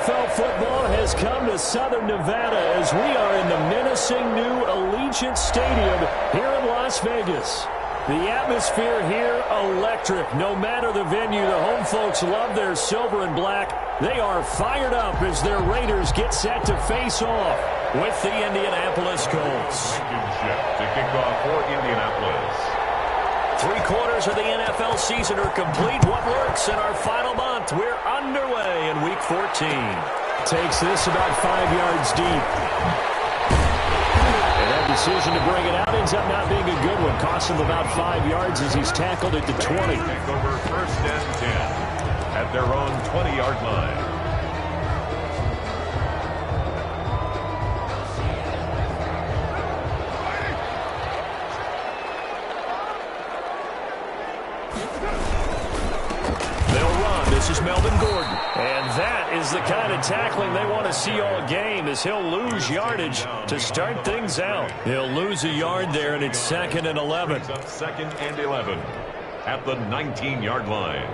NFL football has come to Southern Nevada as we are in the menacing new Allegiant Stadium here in Las Vegas. The atmosphere here, electric. No matter the venue, the home folks love their silver and black. They are fired up as their Raiders get set to face off with the Indianapolis Colts. To kick off for Indianapolis. 3/4 of the NFL season are complete. What works in our final month? We're underway in Week 14. Takes this about 5 yards deep. And that decision to bring it out ends up not being a good one. Costs him about 5 yards as he's tackled at the 20. Take over 1st and 10 at their own 20-yard line. This is Melvin Gordon. And that is the kind of tackling they want to see all game, as he'll lose yardage to start things out. He'll lose a yard there, and it's 2nd and 11. 2nd and 11 at the 19-yard line.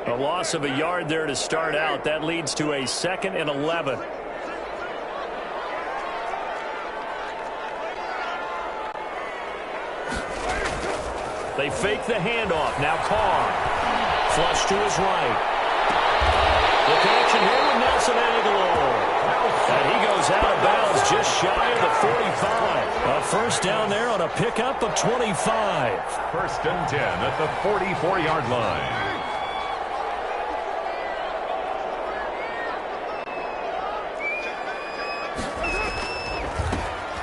A loss of a yard there to start out. That leads to a 2nd and 11. They fake the handoff. Now Carr. Flush to his right. The connection here with Nelson Agholor. And he goes out of bounds just shy of the 45. A first down there on a pickup of 25. 1st and 10 at the 44-yard line.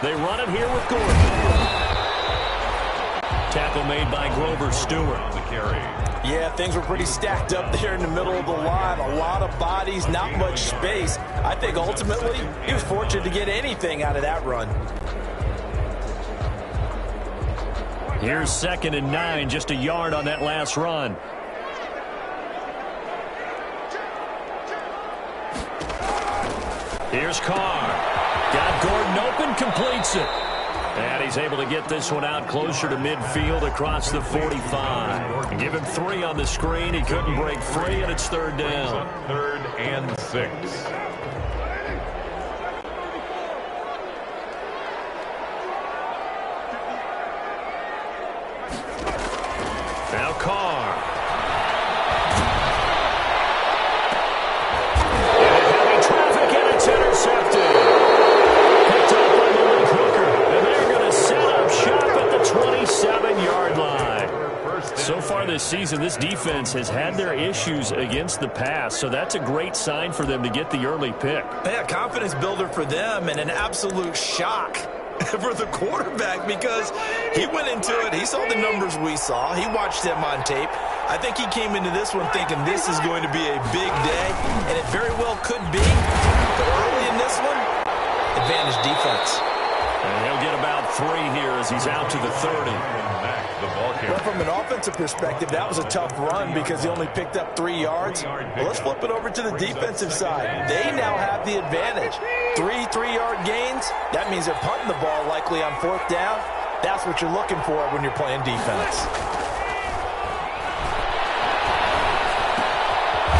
They run it here with Gordon. Tackle made by Grover Stewart. On the carry. Yeah, things were pretty stacked up there in the middle of the line. A lot of bodies, not much space. I think ultimately he was fortunate to get anything out of that run. Here's 2nd and 9, just a yard on that last run. Here's Carr. Got Gordon open, completes it. And he's able to get this one out closer to midfield across the 45. Give him 3 on the screen. He couldn't break free, and it's 3rd down. 3rd and 6. Now Carr. Heavy traffic, and it's intercepted. Picked up by Malik Hooker. And they're going to set up shop at the 27-yard line. So far this season, this defense has had their issues against the pass, so that's a great sign for them to get the early pick. Yeah, confidence builder for them and an absolute shock for the quarterback because he went into it. He saw the numbers we saw. He watched them on tape. I think he came into this one thinking this is going to be a big day, and it very well could be. But early in this one, advantage defense. And he'll get about 3 here as he's out to the 30. Well, from an offensive perspective, that was a tough run because he only picked up 3 yards. Well, let's flip it over to the defensive side. They now have the advantage. 3 3-yard gains, that means they're punting the ball likely on 4th down. That's what you're looking for when you're playing defense.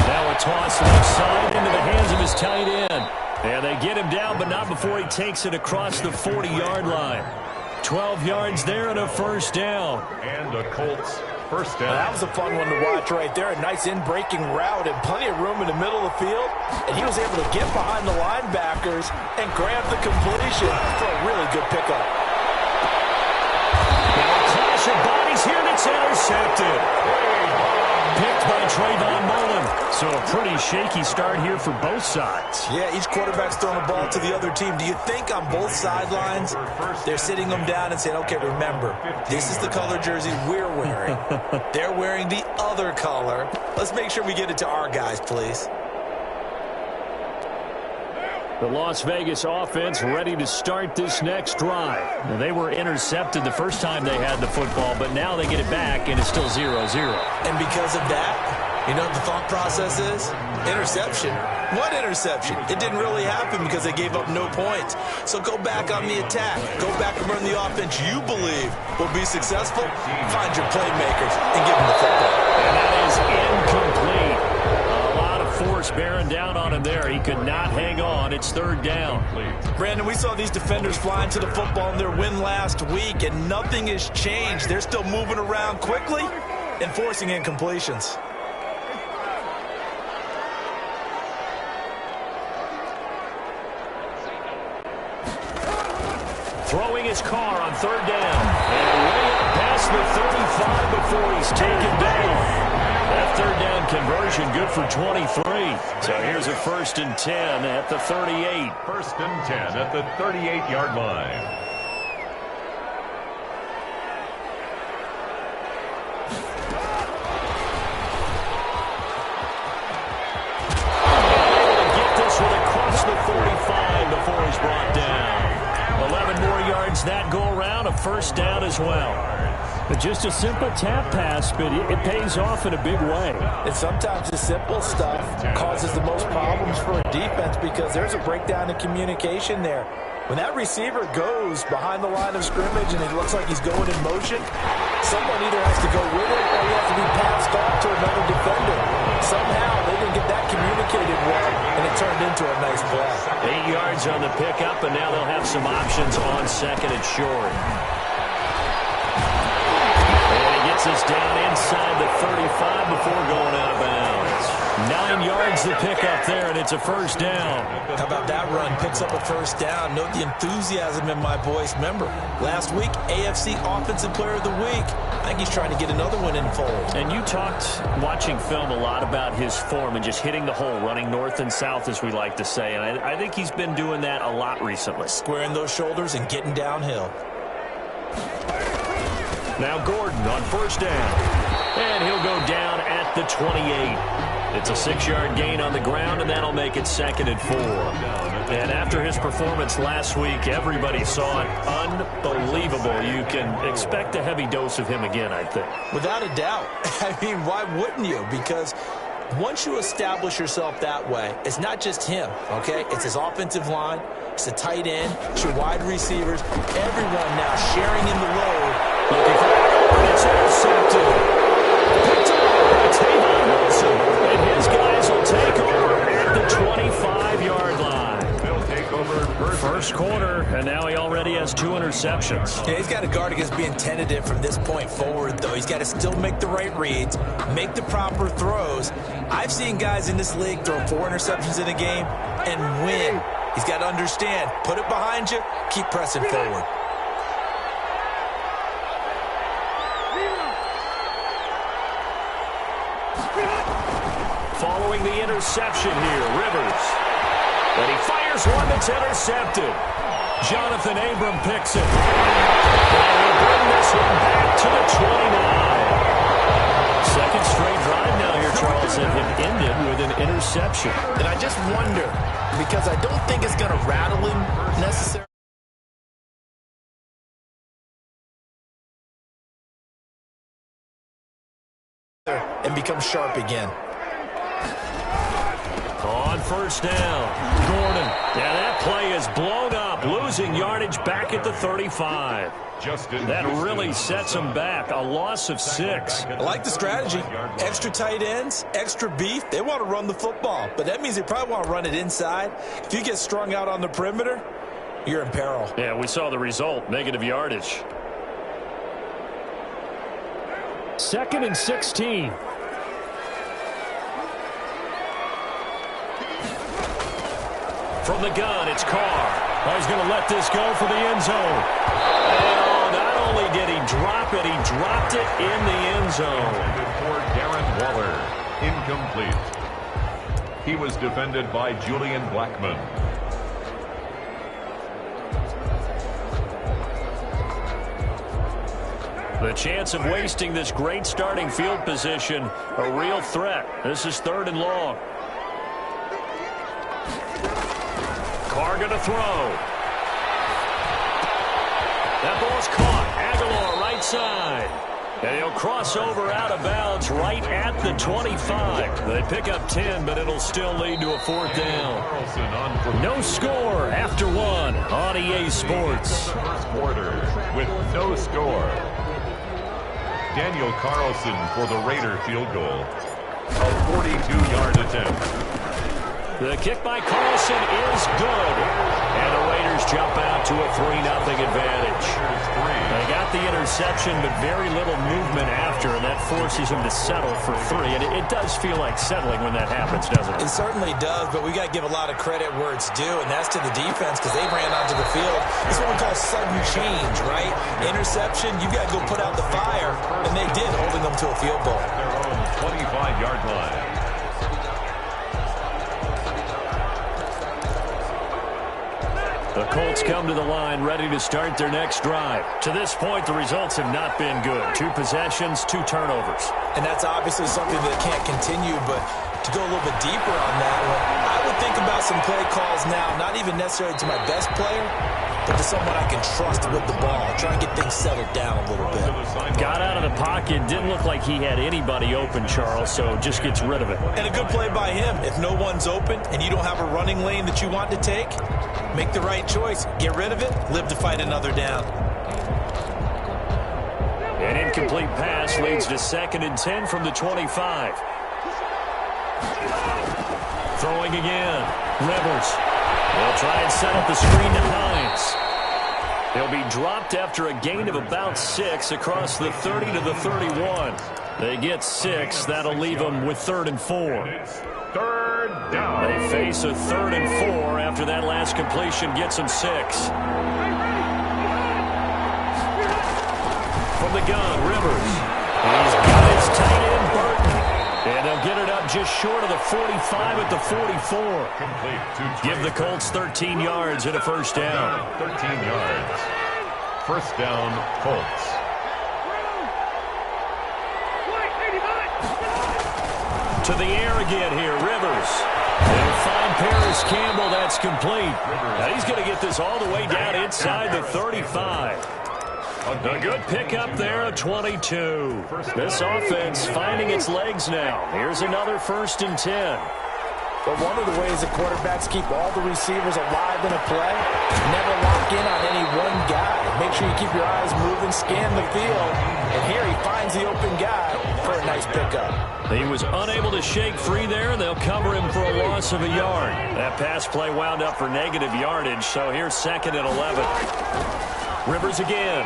Now a toss left side into the hands of his tight end. And they get him down, but not before he takes it across the 40-yard line. 12 yards there and a 1st down. And the Colts 1st down. That was a fun one to watch right there. A nice in-breaking route and plenty of room in the middle of the field. And he was able to get behind the linebackers and grab the completion for a really good pickup. Now a clash of bodies here, and it's intercepted. Picked by Trayvon Mullen. So a pretty shaky start here for both sides. Yeah, each quarterback's throwing a ball to the other team. Do you think on both sidelines they're sitting them down and saying, okay, remember, this is the color jersey we're wearing. They're wearing the other color. Let's make sure we get it to our guys, please. The Las Vegas offense ready to start this next drive. Now, they were intercepted the first time they had the football, but now they get it back, and it's still 0-0. And because of that, you know what the thought process is? Interception. What interception? It didn't really happen because they gave up no points. So go back on the attack. Go back and run the offense you believe will be successful. Find your playmakers and give them the football. And that is incomplete. could not hang on. It's third down. Brandon, we saw these defenders flying to the football in their win last week, and nothing has changed. They're still moving around quickly and forcing incompletions. Throwing his car on third down. And way up past the 35 before he's taken down. That third down conversion good for 23. So here's a 1st and 10 at the 38. 1st and 10 at the 38-yard line. Able to get this one across the 45 before he's brought down. 11 more yards that go around, a 1st down as well. But just a simple tap pass, but it pays off in a big way. And sometimes the simple stuff causes the most problems for a defense because there's a breakdown in communication there. When that receiver goes behind the line of scrimmage and it looks like he's going in motion, someone either has to go with it or he has to be passed off to another defender. Somehow they didn't get that communicated well, and it turned into a nice play. 8 yards on the pickup, and now they'll have some options on 2nd and short. Gets us down inside the 35 before going out of bounds. 9 yards to pick up there, and it's a 1st down. How about that run? Picks up a 1st down. Note the enthusiasm in my voice. Remember, last week, AFC Offensive Player of the Week. I think he's trying to get another one in fold. And you talked, watching film, a lot about his form and just hitting the hole, running north and south, as we like to say. And I think he's been doing that a lot recently. Squaring those shoulders and getting downhill. Now Gordon on 1st down. And he'll go down at the 28. It's a 6-yard gain on the ground, and that'll make it 2nd and 4. And after his performance last week, everybody saw it. Unbelievable. You can expect a heavy dose of him again, I think. Without a doubt. I mean, why wouldn't you? Because once you establish yourself that way, it's not just him, okay? It's his offensive line. It's the tight end. It's your wide receivers. Everyone now sharing in the load. Looking for it. It's intercepted. Picked up by Tavon Wilson. And his guys will take over at the 25-yard line. They'll take over First quarter, and now he already has 2 interceptions. Yeah, he's got to guard against being tentative from this point forward, though. He's got to still make the right reads, make the proper throws. I've seen guys in this league throw 4 interceptions in a game and win. He's got to understand, put it behind you, keep pressing forward. Following the interception here, Rivers. And he fires one that's intercepted. Jonathan Abram picks it. And he'll bring this one back to the 29. Second straight drive now here, Charles, and have ended with an interception. And I just wonder, because I don't think it's going to rattle him necessarily. And become sharp again. On 1st down, Gordon. Yeah, that play is blown up, losing yardage back at the 35. That really sets him back. A loss of 6. I like the strategy. Extra tight ends, extra beef. They want to run the football, but that means they probably want to run it inside. If you get strung out on the perimeter, you're in peril. Yeah, we saw the result, negative yardage. 2nd and 16. From the gun, it's Carr. Oh, he's going to let this go for the end zone. And not only did he drop it, he dropped it in the end zone. For Darren Waller, incomplete. He was defended by Julian Blackmon. The chance of wasting this great starting field position, a real threat. This is 3rd and long. Carr going to throw. That ball's caught. Aguilar right side. And he'll cross over out of bounds right at the 25. They pick up 10, but it'll still lead to a 4th down. No score after 1 on EA Sports. First quarter with no score. Daniel Carlson for the Raider field goal. A 42-yard attempt. The kick by Carlson is good. And the Raiders jump out to a 3-0 advantage. They got the interception, but very little movement after, and that forces them to settle for 3. And it does feel like settling when that happens, doesn't it? It certainly does, but we got to give a lot of credit where it's due, and that's to the defense because they ran onto the field. It's what we call sudden change, right? Interception, you got to go put out the fire, and they did, holding them to a field goal. Their own 25-yard line. The Colts come to the line ready to start their next drive. To this point, the results have not been good. 2 possessions, 2 turnovers. And that's obviously something that can't continue, but to go a little bit deeper on that one, I would think about some play calls now, not even necessarily to my best player, but to someone I can trust with the ball. Try and get things settled down a little bit. Got out of the pocket. Didn't look like he had anybody open, Charles, so just gets rid of it. And a good play by him. If no one's open and you don't have a running lane that you want to take, make the right choice. Get rid of it. Live to fight another down. An incomplete pass leads to 2nd and 10 from the 25. Throwing again. Rivers. They'll try and set up the screen to Hines. He'll be dropped after a gain of about 6 across the 30 to the 31. They get 6. That'll leave them with 3rd and 4. 3rd down. They face a 3rd and 4 after that last completion gets them 6. From the gun, Rivers. He's got his tight end, Burton. And they'll get it up just short of the 45 at the 44. Give the Colts 13 yards and a 1st down. 13 yards. 1st down, Colts. To the air again here, Rivers. They'll find Paris Campbell. That's complete. Now he's going to get this all the way down inside the 35. A good pickup there, a 22. This offense finding its legs now. Here's another 1st and 10. But one of the ways that quarterbacks keep all the receivers alive in a play, never lock in on any one guy. Make sure you keep your eyes moving, scan the field. And here he finds the open guy for a nice pickup. He was unable to shake free there, and they'll cover him for a loss of a yard. That pass play wound up for negative yardage, so here's 2nd and 11. Rivers again.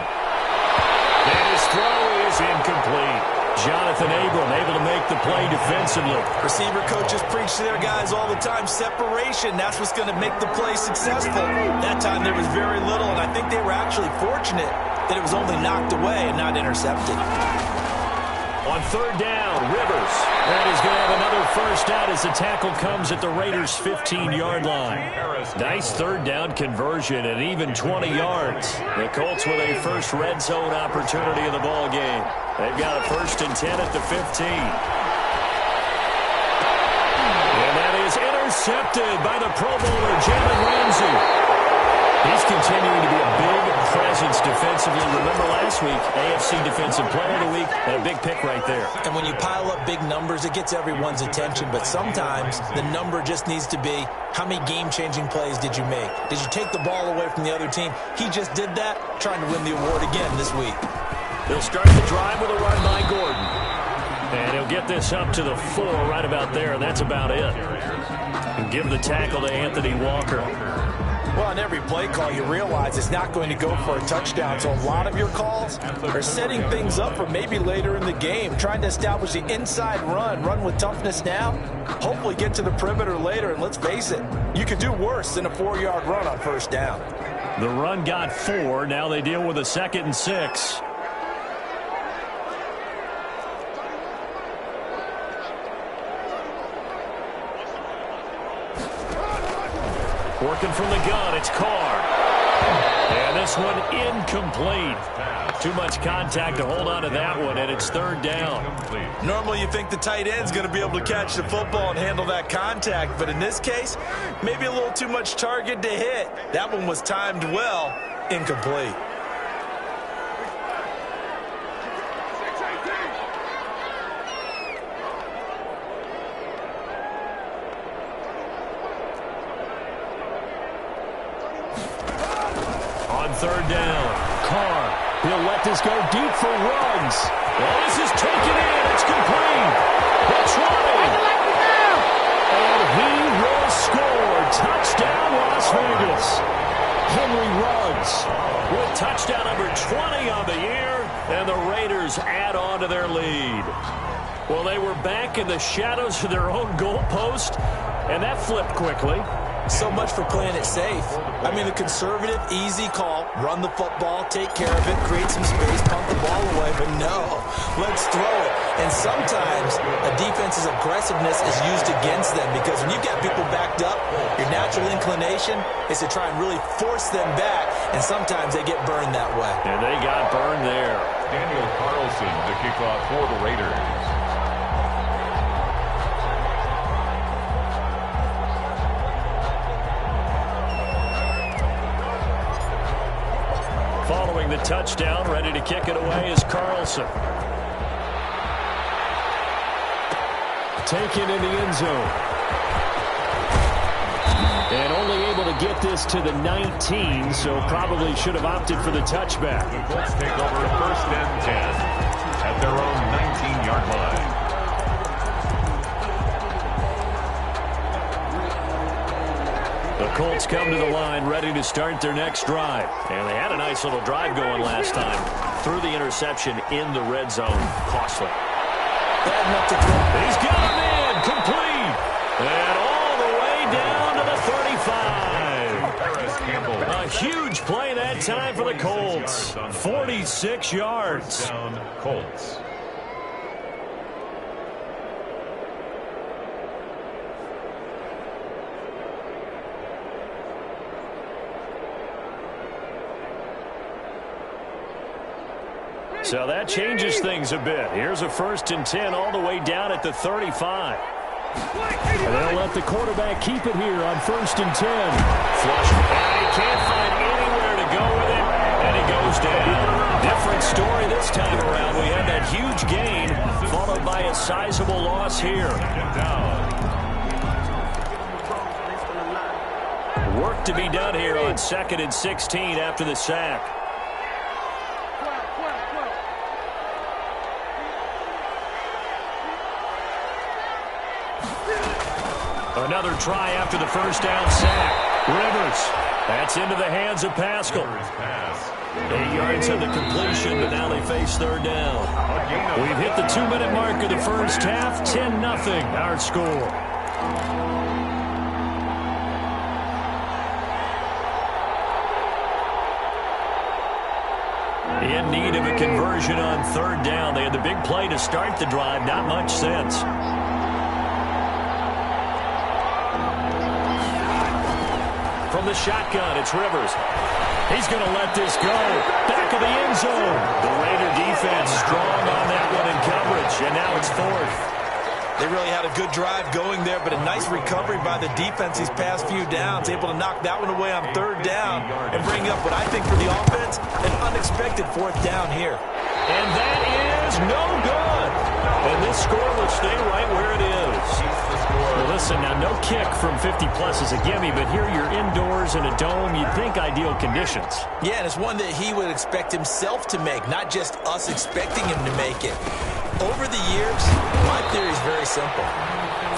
And his throw is incomplete. Jonathan Abram able to make the play defensively. Receiver coaches preach to their guys all the time. Separation, that's what's going to make the play successful. That time there was very little, and I think they were actually fortunate that it was only knocked away and not intercepted. On 3rd down, Rivers. And he's going to have another 1st down as the tackle comes at the Raiders' 15-yard line. Nice 3rd down conversion and even 20 yards. The Colts with a first red zone opportunity in the ball game. They've got a 1st and 10 at the 15. And that is intercepted by the Pro Bowler, Jalen Ramsey. He's continuing to be a big presence defensively. Remember last week, AFC Defensive Player of the Week, and a big pick right there. And when you pile up big numbers, it gets everyone's attention. But sometimes the number just needs to be, how many game-changing plays did you make? Did you take the ball away from the other team? He just did that, trying to win the award again this week. They'll start the drive with a run by Gordon. And he'll get this up to the 4 right about there, and that's about it. And give the tackle to Anthony Walker. Well, on every play call, you realize it's not going to go for a touchdown. So a lot of your calls are setting things up for maybe later in the game, trying to establish the inside run with toughness now, hopefully get to the perimeter later. And let's face it, you could do worse than a 4-yard run on 1st down. The run got 4. Now they deal with a 2nd and 6. Working from the gun, it's Carr. And this one incomplete. Too much contact to hold on to that one, and it's 3rd down. Normally you think the tight end's going to be able to catch the football and handle that contact, but in this case, maybe a little too much target to hit. That one was timed well, incomplete. On 3rd down, Carr. He'll let this go deep for Ruggs. Well, this is taken in. It's complete. That's right. And he will to their lead. Well, they were back in the shadows of their own goal post, and that flipped quickly. So much for playing it safe. I mean, the conservative, easy call, run the football, take care of it, create some space, pump the ball away, but no, let's throw it. And sometimes a defense's aggressiveness is used against them because when you've got people backed up, your natural inclination is to try and really force them back, and sometimes they get burned that way. And they got burned there. Daniel Carlson to kick off for the Raiders. Following the touchdown, ready to kick it away is Carlson. Taken in the end zone. And only able to get this to the 19, so probably should have opted for the touchback. The Colts take over 1st and 10 at their own 19-yard line. The Colts come to the line ready to start their next drive. And they had a nice little drive going last time. Threw the interception in the red zone. Costly. Bad enough to throw. He's got him in. Complete. And all the way down to the 35. A huge play that time for the Colts. 46 yards. Down Colts. So that changes things a bit. Here's a 1st and 10 all the way down at the 35. And they'll let the quarterback keep it here on 1st and 10. Flush. And he can't find anywhere to go with it. And he goes down. Different story this time around. We had that huge gain followed by a sizable loss here. Work to be done here on 2nd and 16 after the sack. Another try after the 1st down sack. Rivers. That's into the hands of Pascal. 8 yards on the completion, but now they face 3rd down. We've hit the 2-minute mark of the first half. 10-0 our score. In need of a conversion on 3rd down. They had the big play to start the drive. Not much sense. From the shotgun, it's Rivers. He's going to let this go. Back of the end zone. The Raider defense strong on that one in coverage, and now it's 4th. They really had a good drive going there, but a nice recovery by the defense these past few downs. Able to knock that one away on 3rd down and bring up what I think for the offense, an unexpected 4th down here. And that is no good. And this score will stay right where it is. Well, listen, now no kick from 50-plus is a gimme, but here you're indoors in a dome. You'd think ideal conditions. Yeah, and it's one that he would expect himself to make, not just us expecting him to make it. Over the years, my theory is very simple.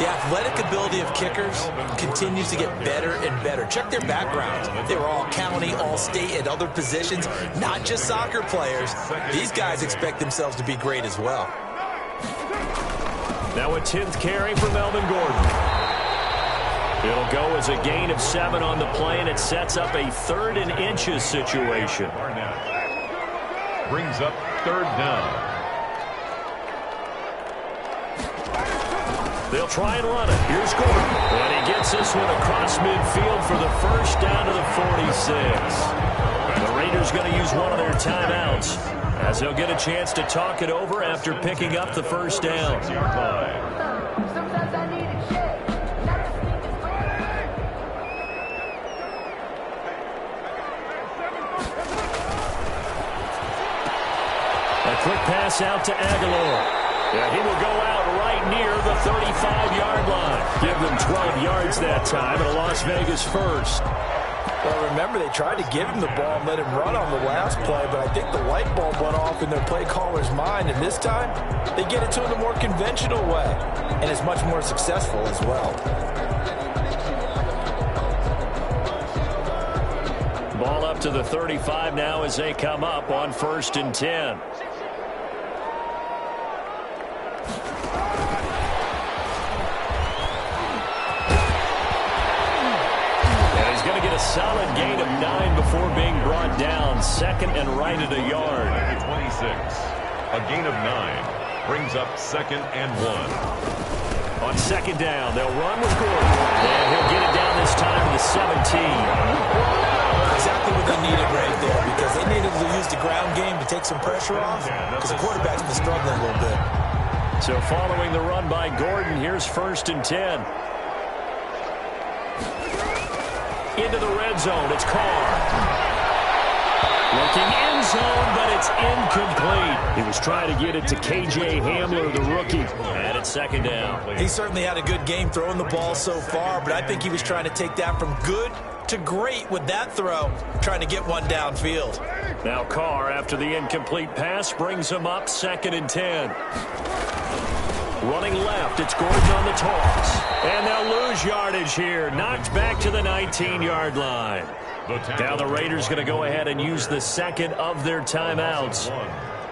The athletic ability of kickers continues to get better and better. Check their backgrounds. They were all county, all state, at other positions, not just soccer players. These guys expect themselves to be great as well. Now a 10th carry for Melvin Gordon. It'll go as a gain of 7 on the play, and it sets up a 3rd and inches situation. Brings up 3rd down. They'll try and run it. Here's Gordon. And he gets this one across midfield for the 1st down to the 46. The Raiders going to use one of their timeouts as they'll get a chance to talk it over after picking up the 1st down. A quick pass out to Aguilar. Yeah, he will go out right near the 35-yard line. Give them 12 yards that time, and a Las Vegas 1st. Well, remember, they tried to give him the ball and let him run on the last play, but I think the light bulb went off in their play caller's mind, and this time, they get it to him a more conventional way, and it's much more successful as well. Ball up to the 35 now as they come up on 1st and 10. solid gain of 9 before being brought down. Second and right at a yard. 26. A gain of 9 brings up second and 1. On second down, they'll run with Gordon. And he'll get it down this time to the 17. Exactly what they needed right there, because they needed to use the ground game to take some pressure off, because the quarterback's been struggling a little bit. So following the run by Gordon, here's 1st and 10. Into the red zone, it's Carr. Looking end zone, but it's incomplete. He was trying to get it to K.J. Hamler, the rookie, and it's second down. He certainly had a good game throwing the ball so far, but I think he was trying to take that from good to great with that throw, trying to get one downfield. Now Carr, after the incomplete pass, brings him up 2nd and 10. Running left, it's Gordon on the toss. And they'll lose yardage here. Knocked back to the 19-yard line. Now the Raiders going to go ahead and use the second of their timeouts,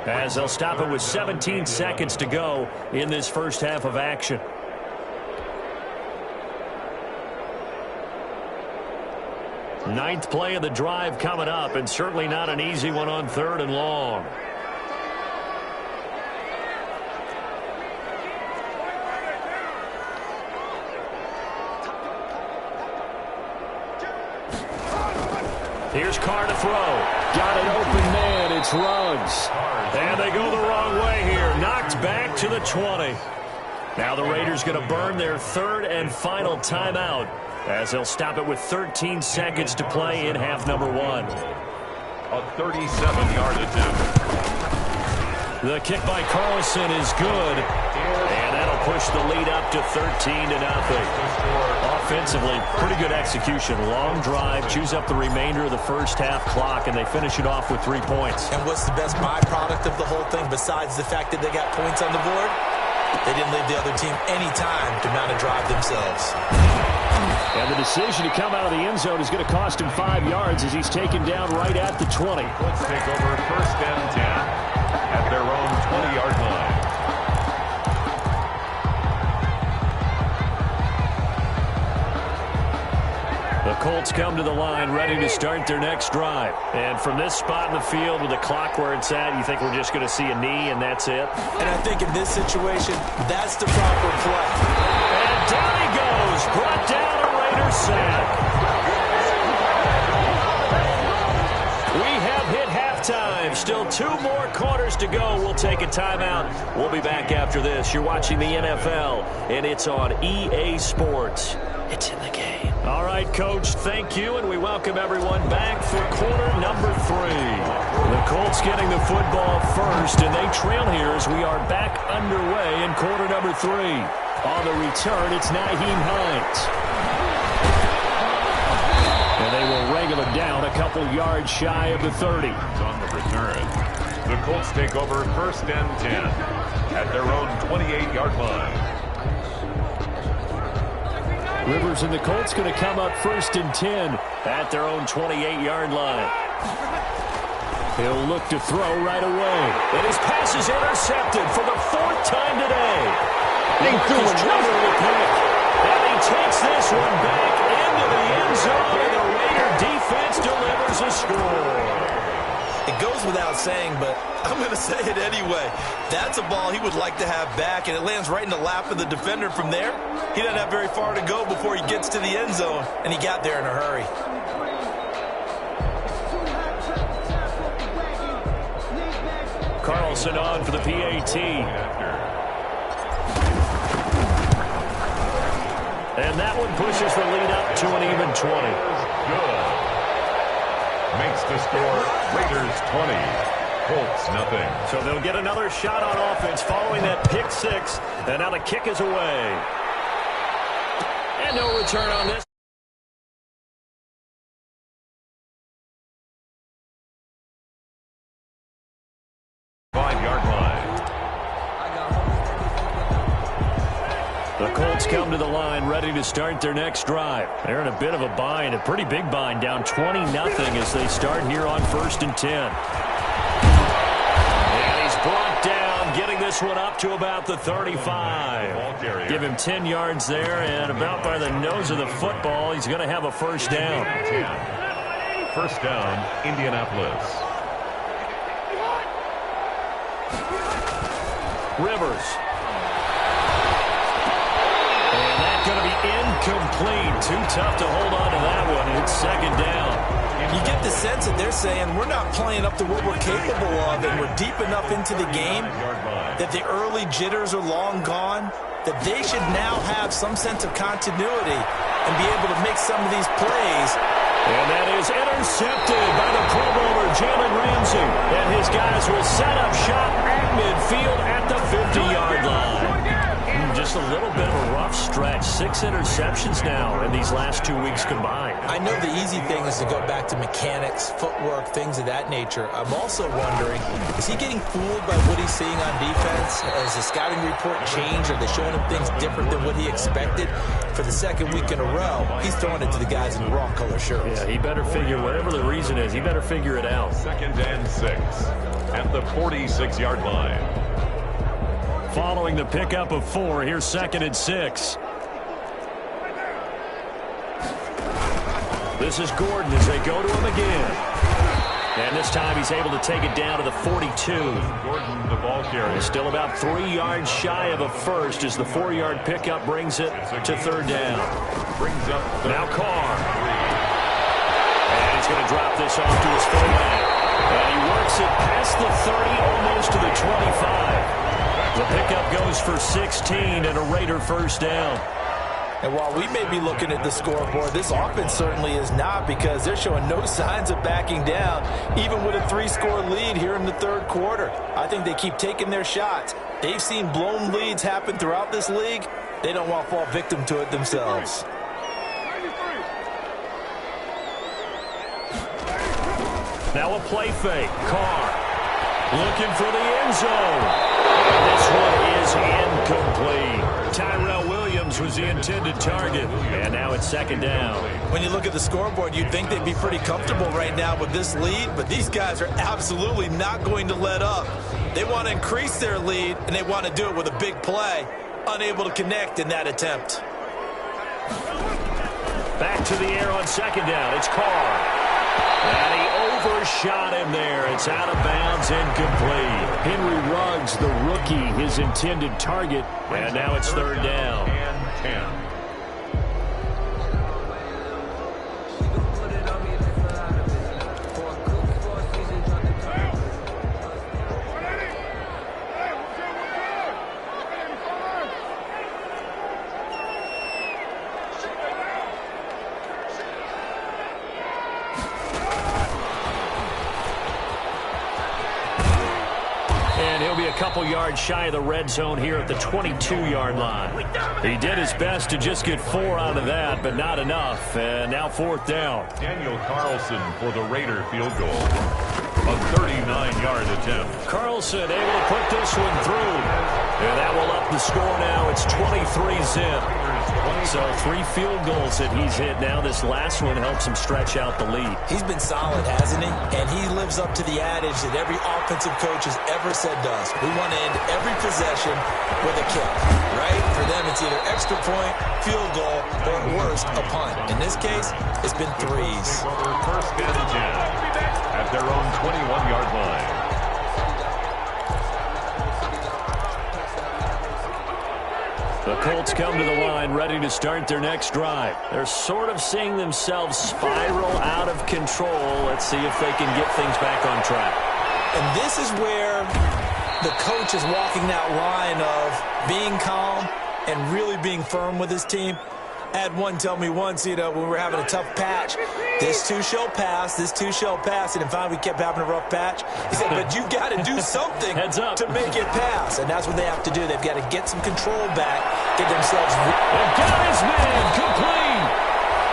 as they'll stop it with 17 seconds to go in this first half of action. Ninth play of the drive coming up, and certainly not an easy one on 3rd and long. Here's Carr to throw. Got an open man. It's Ruggs. And they go the wrong way here. Knocked back to the 20. Now the Raiders going to burn their 3rd and final timeout, as they'll stop it with 13 seconds to play in half number 1. A 37-yard attempt. The kick by Carlson is good, and that'll push the lead up to 13-0. Offensively, pretty good execution. Long drive, chews up the remainder of the first half clock, and they finish it off with 3 points. And what's the best byproduct of the whole thing, besides the fact that they got points on the board? They didn't leave the other team any time to mount a drive themselves. And the decision to come out of the end zone is going to cost him 5 yards, as he's taken down right at the 20. Let's take over 1st and 10 at their own 20-yard line. The Colts come to the line ready to start their next drive. And from this spot in the field with the clock where it's at, you think we're just going to see a knee and that's it? And I think in this situation, that's the proper play. And down he goes. Brought down a Raiders sack. We have hit halftime. Still 2 more quarters to go. We'll take a timeout. We'll be back after this. You're watching the NFL, and it's on EA Sports. It's in the game. All right, Coach, thank you, and we welcome everyone back for quarter number 3. The Colts getting the football first, and they trail here as we are back underway in quarter number 3. On the return, it's Nyheim Hines. And they will wrangle it down a couple yards shy of the 30. On the return, the Colts take over 1st and 10 at their own 28-yard line. Rivers and the Colts going to come up 1st and 10 at their own 28-yard line. He'll look to throw right away. And his pass is intercepted for the 4th time today. Marcus Trevor with pick. And he takes this one back into the end zone, and the Raider defense delivers a score. It goes without saying, but I'm going to say it anyway. That's a ball he would like to have back, and it lands right in the lap of the defender from there. He doesn't have very far to go before he gets to the end zone, and he got there in a hurry. Carlson on for the PAT. And that one pushes the lead up to an even 20. Good. Makes the score Raiders 20, Colts nothing. So they'll get another shot on offense following that pick 6. And now the kick is away. And no return on this. The Colts come to the line ready to start their next drive. They're in a bit of a bind, a pretty big bind, down 20-0 as they start here on 1st and 10. And he's brought down, getting this one up to about the 35. Ball carrier Give him 10 yards there, and about by the nose of the football, he's going to have a first down. 10. First down, Indianapolis. Rivers. And that's going to be incomplete. Too tough to hold on to that one. It's second down. You get the sense that they're saying we're not playing up to what we're capable of, and we're deep enough into the game that the early jitters are long gone, that they should now have some sense of continuity and be able to make some of these plays. And that is intercepted by the Pro Bowler Jalen Ramsey. And his guys will set up shop at midfield at the 50-yard line. Just a little bit of a rough stretch. 6 interceptions now in these last 2 weeks combined. I know the easy thing is to go back to mechanics, footwork, things of that nature. I'm also wondering, is he getting fooled by what he's seeing on defense? Has the scouting report changed? Are they showing him things different than what he expected? For the second week in a row, he's throwing it to the guys in the wrong color shirts. Yeah, he better figure, whatever the reason is, he better figure it out. 2nd and 6 at the 46-yard line. Following the pickup of 4, here's 2nd and 6. This is Gordon as they go to him again. And this time he's able to take it down to the 42. Gordon, the ball carrier. Still about 3 yards shy of a first as the 4-yard pickup brings it to 3rd down. Brings up now Carr. And he's going to drop this off to his fullback. And he works it past the 30, almost to the 25. The pickup goes for 16 and a Raider first down. And while we may be looking at the scoreboard, this offense certainly is not, because they're showing no signs of backing down, even with a 3-score lead here in the 3rd quarter. I think they keep taking their shots. They've seen blown leads happen throughout this league. They don't want to fall victim to it themselves. Now a play fake. Carr looking for the end zone. And this one is incomplete. Tyrell Williams was the intended target. And now it's 2nd down. When you look at the scoreboard, you'd think they'd be pretty comfortable right now with this lead, but these guys are absolutely not going to let up. They want to increase their lead, and they want to do it with a big play. Unable to connect in that attempt. Back to the air on 2nd down. It's Carr. And he overshot him there. It's out of bounds, incomplete. Henry Ruggs, the rookie, his intended target. And now it's 3rd down. And 10. Couple yards shy of the red zone here at the 22-yard line. He did his best to just get 4 out of that, but not enough. And now 4th down. Daniel Carlson for the Raider field goal. A 39-yard attempt. Carlson able to put this one through. And that will up the score now. It's 23-zip. So 3 field goals that he's hit now. This last one helps him stretch out the lead. He's been solid, hasn't he? And he lives up to the adage that every offensive coach has ever said to us. We want to end every possession with a kick, right? For them, it's either extra point, field goal, or at worst, a punt. In this case, it's been 3s. First and 10 at their own 21-yard line. The Colts come to the line ready to start their next drive. They're sort of seeing themselves spiral out of control. Let's see if they can get things back on track. And this is where the coach is walking that line of being calm and really being firm with his team. I had one tell me once, when we were having a tough patch, this too shall pass, this too shall pass. And finally we kept having a rough patch. He said, but you've got to do something to make it pass. And that's what they have to do. They've got to get some control back, get themselves... They've got his man complete.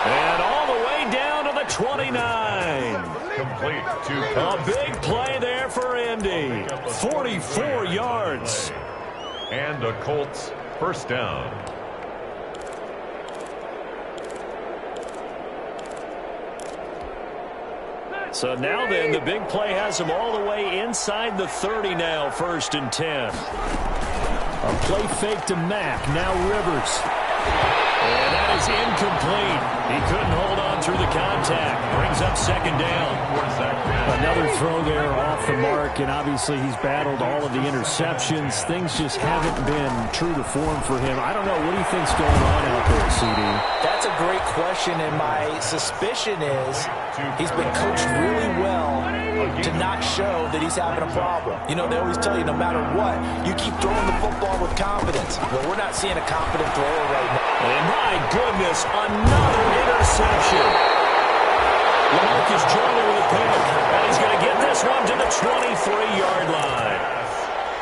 And all the way down to the 29. Complete to a big play there for Indy. 44 yards. And a Colts first down. So now then, the big play has them all the way inside the 30 now, 1st and 10. A play fake to Mack. Now Rivers. And that is incomplete. He couldn't hold on through the contact. Brings up second down. Another throw there off the mark, and obviously he's battled all of the interceptions. Things just haven't been true to form for him. I don't know. What do you think's going on out there, CD? That's a great question, and my suspicion is he's been coached really well to not show that he's having a problem. You know, they always tell you no matter what, you keep throwing the football with confidence. Well, we're not seeing a confident thrower right now. And my goodness, another interception. Lamarcus Joyner with a pick, and he's going to get this one to the 23-yard line.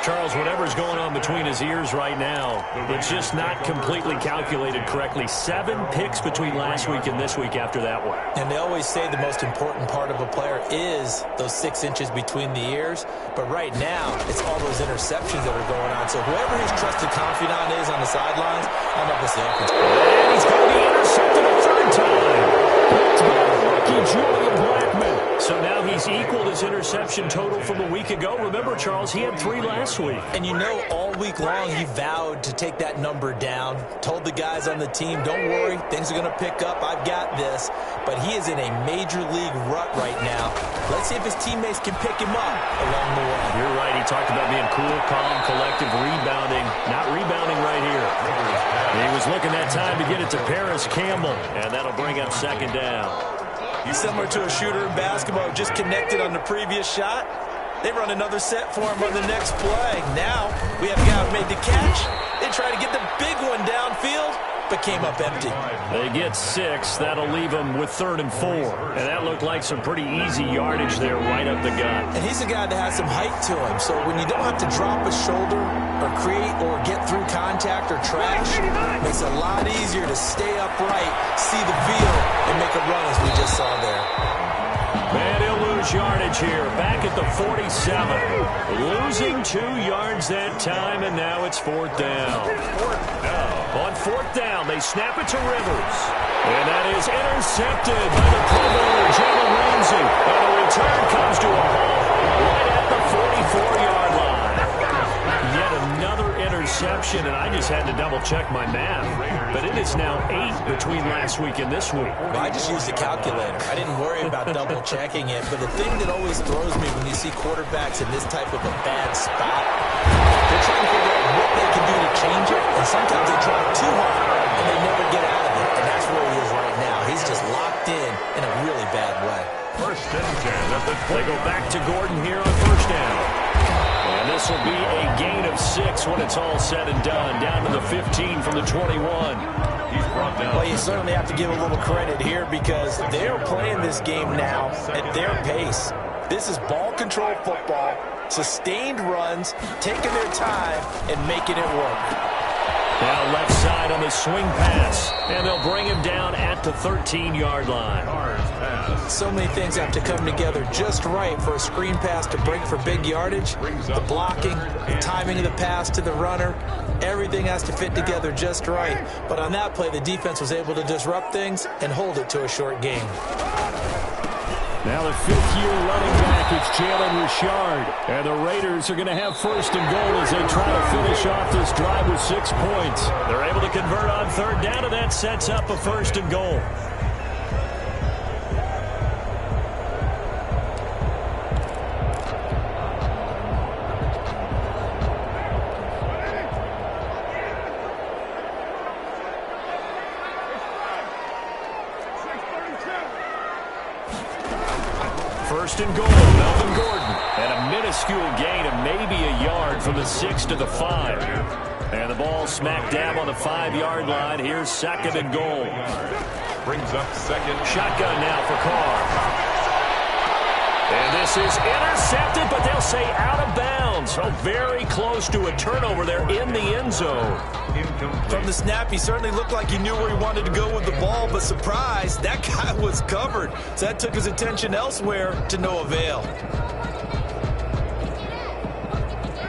Charles, whatever's going on between his ears right now, it's just not completely calculated correctly. 7 picks between last week and this week after that one. And they always say the most important part of a player is those 6 inches between the ears. But right now, it's all those interceptions that are going on. So whoever his trusted confidant is on the sidelines, I'm not going to say up. And he's going to be intercepted a third time. It's by the rookie, Julian Blackmon. So now he's equaled his interception total from a week ago. Remember, Charles, he had 3 last week. And you know, all week long, he vowed to take that number down. Told the guys on the team, don't worry, things are going to pick up. I've got this. But he is in a major league rut right now. Let's see if his teammates can pick him up along the way. You're right. He talked about being cool, calm, collective, rebounding. Not rebounding right here. He was looking that time to get it to Paris Campbell, and that'll bring up second down. He's similar to a shooter in basketball, just connected on the previous shot. They run another set for him on the next play. Now we have a guy who made the catch. They try to get the big one downfield, but came up empty. They get 6. That'll leave them with 3rd and 4. And that looked like some pretty easy yardage there right up the gut. And he's a guy that has some height to him. So when you don't have to drop a shoulder or create or get through contact or trash, it makes it a lot easier to stay upright, see the field, and make a run as we just saw there. And he'll lose yardage here, back at the 47. Losing 2 yards that time, and now it's 4th down. On 4th down, they snap it to Rivers. And that is intercepted by the Pro Bowler, Jalen Ramsey. And the return comes to a halt right at the 44-yard line. Yet another interception, and I just had to double-check my math. But it is now 8 between last week and this week. Well, I just used a calculator. I didn't worry about double-checking it. But the thing that always throws me when you see quarterbacks in this type of a bad spot, they're trying to figure out what they can do to change it. And sometimes they try too hard, and they never get out of it. And that's where he is right now. He's just locked in a really bad way. First and 10. They go back to Gordon here on 1st down. And this will be a gain of 6 when it's all said and done. Down to the 15 from the 21. He's brought down. Well, you certainly have to give a little credit here because they're playing this game now at their pace. This is ball control football, sustained runs, taking their time, and making it work. Now left side on the swing pass, and they'll bring him down at the 13-yard line. So many things have to come together just right for a screen pass to break for big yardage. The blocking, the timing of the pass to the runner, everything has to fit together just right. But on that play, the defense was able to disrupt things and hold it to a short game. Now the 5th-year running back is Jalen Richard. And the Raiders are going to have 1st and goal as they try to finish off this drive with 6 points. They're able to convert on 3rd down, and that sets up a 1st and goal. First and goal, Melvin Gordon. And a minuscule gain of maybe a yard from the 6 to the 5. And the ball smack dab on the 5-yard line. Here's 2nd and goal. Brings up 2nd. Shotgun now for Carr. And this is intercepted, but they'll say out of bounds. So very close to a turnover there in the end zone. From the snap, he certainly looked like he knew where he wanted to go with the ball, but surprise, that guy was covered. So that took his attention elsewhere to no avail.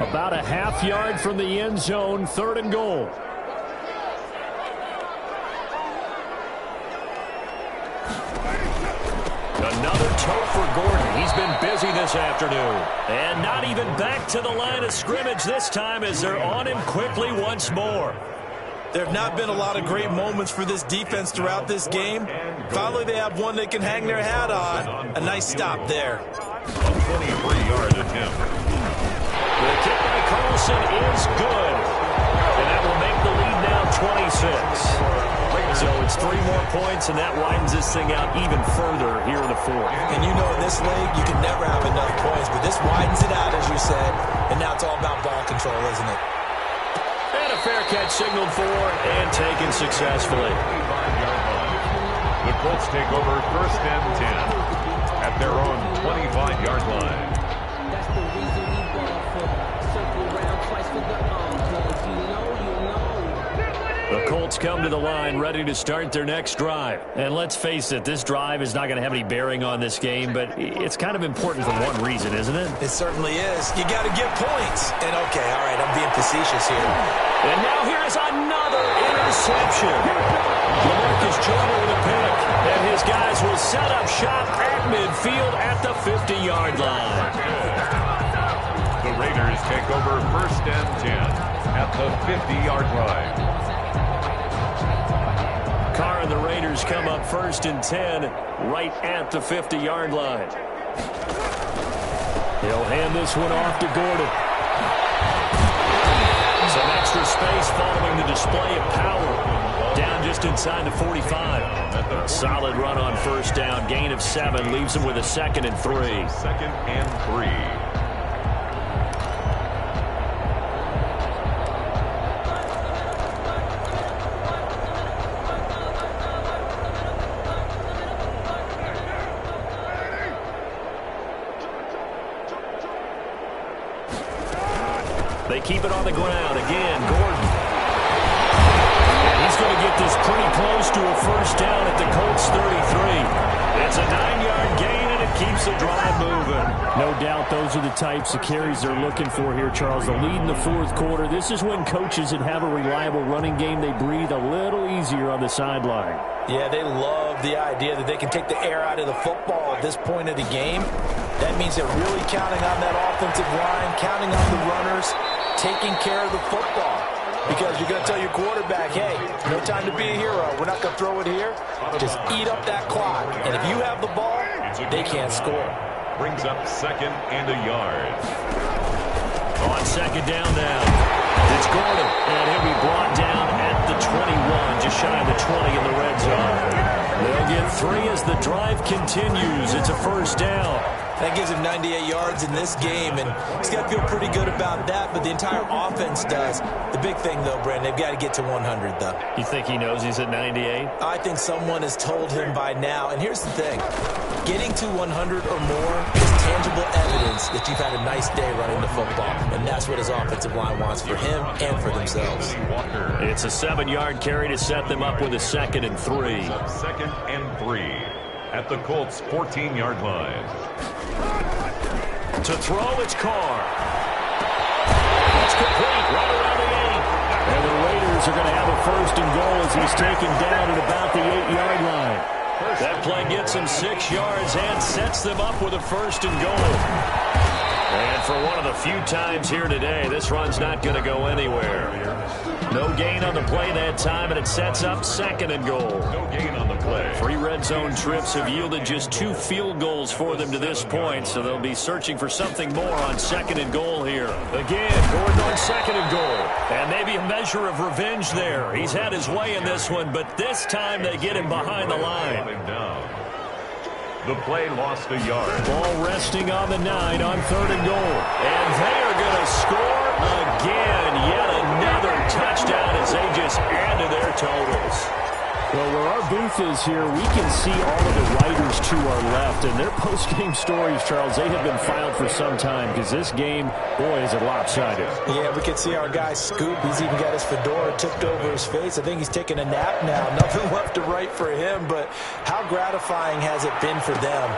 About a half yard from the end zone, 3rd and goal. Another toe for Gordon. He's been busy this afternoon. And not even back to the line of scrimmage this time as they're on him quickly once more. There have not been a lot of great moments for this defense throughout this game. Finally, they have one they can hang their hat on. A nice stop there. A 23-yard attempt. The kick by Carlson is good. And that will make the lead now 26. So it's 3 more points, and that widens this thing out even further here in the fourth. And you know in this league, you can never have enough points, but this widens it out, as you said, and now it's all about ball control, isn't it? And a fair catch signaled for and taken successfully. The Colts take over first and 10 at their own 25-yard line. That's the reason we ball for circle around twice for the cause you know. The Colts come to the line ready to start their next drive. And let's face it, this drive is not going to have any bearing on this game, but it's kind of important for one reason, isn't it? It certainly is. You got to get points. And okay, all right, I'm being facetious here. And now here's another interception. LaMarcus Joyner with a pick. And his guys will set up shop at midfield at the 50-yard line. The Raiders take over first and 10 at the 50-yard line. Carr and the Raiders come up first and 10 right at the 50-yard line. He'll hand this one off to Gordon. Some extra space following the display of power. Down just inside the 45. Solid run on first down. Gain of 7 leaves him with a 2nd and 3. 2nd and 3. They keep it on the ground. Again, Gordon. And he's going to get this pretty close to a first down at the Colts 33. It's a 9-yard gain, and it keeps the drive moving. No doubt those are the types of carries they're looking for here, Charles. The lead in the fourth quarter. This is when coaches that have a reliable running game, they breathe a little easier on the sideline. Yeah, they love the idea that they can take the air out of the football at this point of the game. That means they're really counting on that offensive line, counting on the runners, taking care of the football. Because you're going to tell your quarterback, hey, no time to be a hero. We're not going to throw it here. Just eat up that clock. And if you have the ball, they can't score. Brings up 2nd and a yard. On 2nd down now. It's Gordon. And he'll be brought down at the 21, just shy of the 20 in the red zone. They'll get 3 as the drive continues. It's a first down. That gives him 98 yards in this game, and he's got to feel pretty good about that, but the entire offense does. The big thing, though, Brandon, they've got to get to 100, though. You think he knows he's at 98? I think someone has told him by now, and here's the thing. Getting to 100 or more is tangible evidence that you've had a nice day running the football, and that's what his offensive line wants for him and for themselves. It's a 7-yard carry to set them up with a 2nd and 3. 2nd and 3 at the Colts 14-yard line. To throw, it's Carr. It's complete right around the 8. And the Raiders are going to have a 1st and goal as he's taken down at about the 8-yard line. That play gets him 6 yards and sets them up with a 1st and goal. And for one of the few times here today, this run's not going to go anywhere. No gain on the play that time, and it sets up 2nd and goal. No gain on the play. 3 red zone trips have yielded just 2 field goals for them to this point, so they'll be searching for something more on 2nd and goal here. Again, Gordon on 2nd and goal. And maybe a measure of revenge there. He's had his way in this one, but this time they get him behind the line. The play lost a yard. Ball resting on the 9 on 3rd and goal. And they are going to score again. Yet another touchdown as they just add to their totals. Well, where our booth is here, we can see all of the writers to our left. And their post-game stories, Charles, they have been filed for some time because this game, boy, is it lopsided. Yeah, we can see our guy Scoop. He's even got his fedora tipped over his face. I think he's taking a nap now. Nothing left to write for him, but how gratifying has it been for them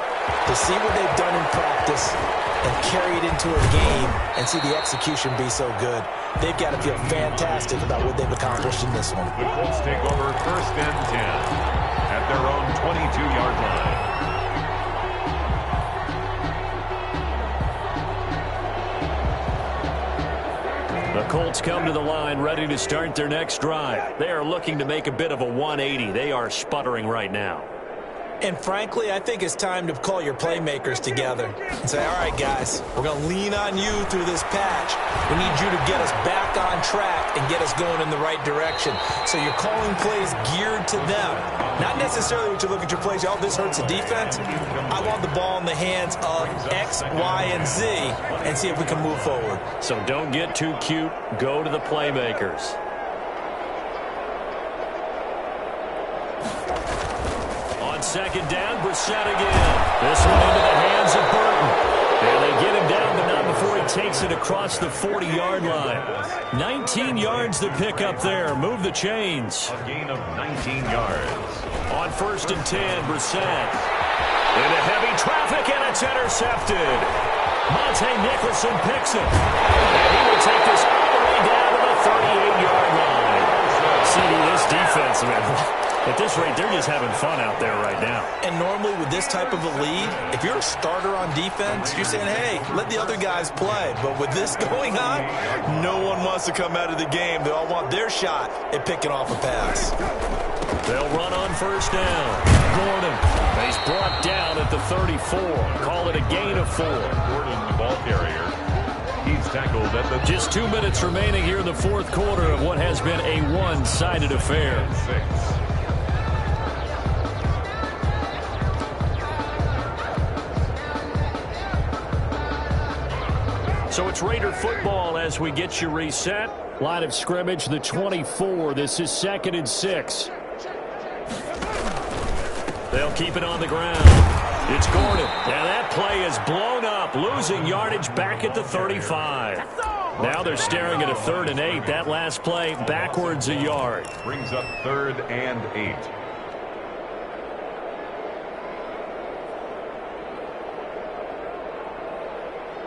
to see what they've done in practice and carry it into a game and see the execution be so good. They've got to feel fantastic about what they've accomplished in this one. The Colts take over 1st and 10 at their own 22-yard line. Colts come to the line ready to start their next drive. They are looking to make a bit of a 180. They are sputtering right now. And frankly, I think it's time to call your playmakers together and say, all right, guys, we're going to lean on you through this patch. We need you to get us back on track and get us going in the right direction. So you're calling plays geared to them. Not necessarily what you look at your plays, oh, this hurts the defense. I want the ball in the hands of X, Y, and Z and see if we can move forward. So don't get too cute. Go to the playmakers. Second down, Brissett again. This one into the hands of Burton. And they get him down, but not before he takes it across the 40-yard line. 19 yards to pick up there. Move the chains. A gain of 19 yards. On 1st and 10, Brissett. Into heavy traffic, and it's intercepted. Monte Nicholson picks it. And he will take this all the way down to the 38-yard line. See, this defense, man. At this rate, they're just having fun out there right now. And normally with this type of a lead, if you're a starter on defense, you're saying, hey, let the other guys play. But with this going on, no one wants to come out of the game. They all want their shot at picking off a pass. They'll run on 1st down. Gordon, he's brought down at the 34. Call it a gain of 4. Gordon, the ball carrier. He's tackled at the... Just 2 minutes remaining here in the 4th quarter of what has been a one-sided affair. 6. So it's Raider football as we get you reset. Line of scrimmage, the 24. This is 2nd and 6. They'll keep it on the ground. It's Gordon. And that play is blown up, losing yardage back at the 35. Now they're staring at a 3rd and 8. That last play backwards a yard. Brings up 3rd and 8.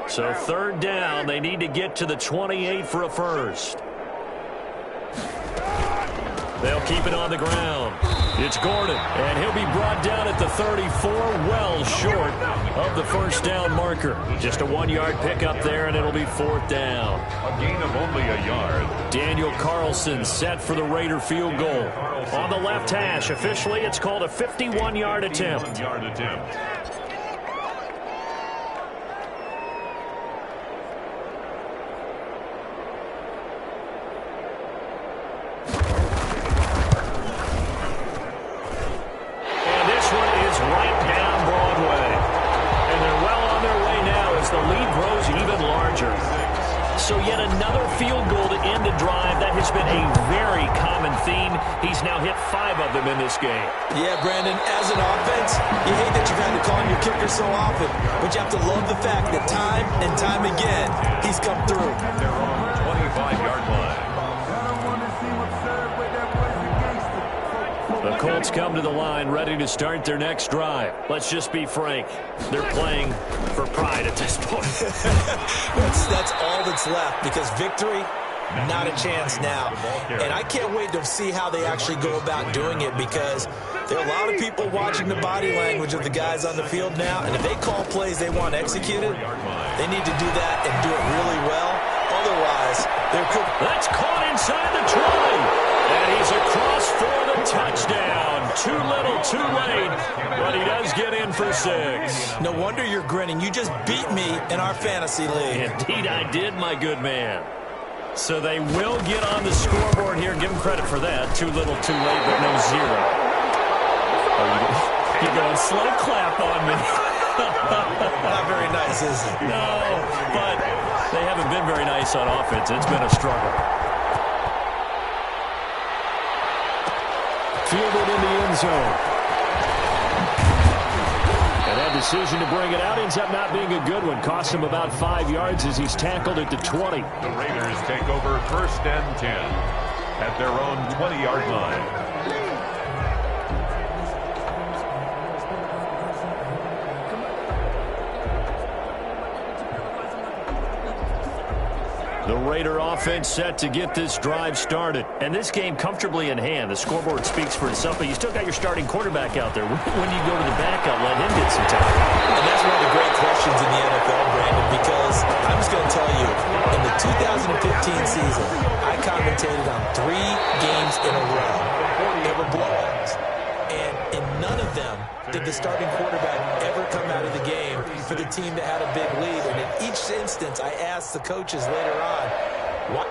So 3rd down, they need to get to the 28 for a first. They'll keep it on the ground. It's Gordon, and he'll be brought down at the 34, well short of the 1st down marker. Just a 1-yard pickup there, and it'll be 4th down. A gain of only a yard. Daniel Carlson set for the Raider field goal. On the left hash, officially it's called a 51-yard attempt. 51-yard attempt. So yet another field goal to end the drive. That has been a very common theme. He's now hit 5 of them in this game. Yeah, Brandon, as an offense, you hate that you've had to call on your kicker so often, but you have to love the fact that time and time again, he's come through. They're on the 25-yard line. The Colts come to the line ready to start their next drive. Let's just be frank. They're playing for pride at this point. That's all that's left, because victory, not a chance now. And I can't wait to see how they actually go about doing it, because there are a lot of people watching the body language of the guys on the field now, and if they call plays they want executed, they need to do that and do it really well. Otherwise, they're cooked. That's caught inside the 20. And he's across for the touchdown. Too little, too late. But he does get in for 6. No wonder you're grinning. You just beat me in our fantasy league. Indeed I did, my good man. So they will get on the scoreboard here. Give them credit for that. Too little, too late, but no 0. Oh, you're going slow clap on me. Not very nice, is it? No, but they haven't been very nice on offense. It's been a struggle. Fielded in the end zone. And that decision to bring it out ends up not being a good one. Cost him about 5 yards as he's tackled at the 20. The Raiders take over 1st and 10 at their own 20-yard line. The Raider offense set to get this drive started. And this game comfortably in hand. The scoreboard speaks for itself, but you still got your starting quarterback out there. When do you go to the backup, let him get some time? And that's one of the great questions in the NFL, Brandon, because I'm just going to tell you, in the 2015 season, season, I commentated on 3 games in a row. They were blowouts. And in none of them did the starting quarterback ever come out of the game for the team that had a big lead. And in each instance, I asked the coaches later on, why